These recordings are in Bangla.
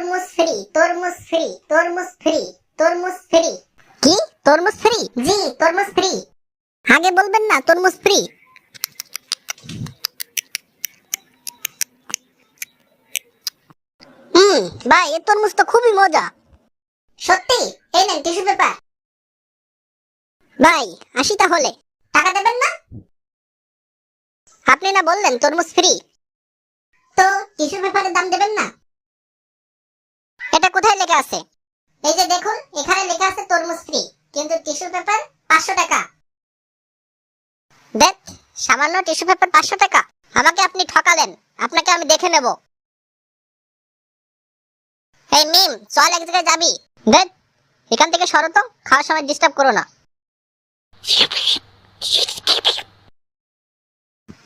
তরমুজ ফ্রি, তরমুজ ফ্রি, তরমুজ ফ্রি, তরমুজ ফ্রি। কি তরমুজ ফ্রি? জি, তরমুজ ফ্রি। আগে বলবেন না তরমুজ ফ্রি। ভাই এই তরমুজ তো খুবই মজা। সত্যি? এই নেন টিস্যু পেপার। ভাই আসি তাহলে। টাকা দেবেন না? আপনি না বললেন তরমুজ ফ্রি? তো টিস্যু পেপারের দাম দেবেন না? এটা কোথায় লেখা আছে? এই যে দেখুন, এখানে লেখা আছে তরমুজ ফ্রি, কিন্তু টিস্যু পেপার 500 টাকা। দেখ, সামান্য টিস্যু পেপার 500 টাকা? আমাকে আপনি ঠকালেন, আপনাকে আমি দেখে নেব। এই মিম, চল এক জায়গায় যাবি। দেখ, এখান থেকে সরো তো, খাওয়ার সময় ডিস্টার্ব করো না।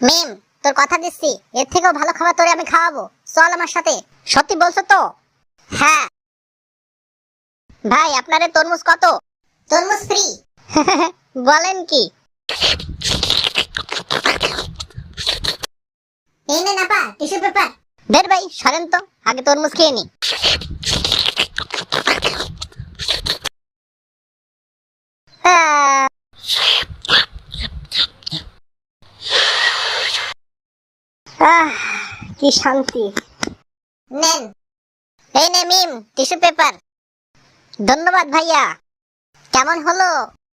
মিম, তোর কথা দিচ্ছি, এর থেকেও ভালো খাবার তোরে আমি খাওয়াবো। চল আমার সাথে। সত্যি বলছো তো? হ্যাঁ। ভাই আপনার এই তরমুজ কত? তরমুজ ফ্রি। বলেন কি? এই নেন আপা টিস্যু পেপার। বের ভাই সরেন তো, আগে তরমুজ খেয়ে নি। কি শান্তি। নেন। এই নে মিম, টিস্যু পেপার। ধন্যবাদ ভাইয়া। কেমন হলো?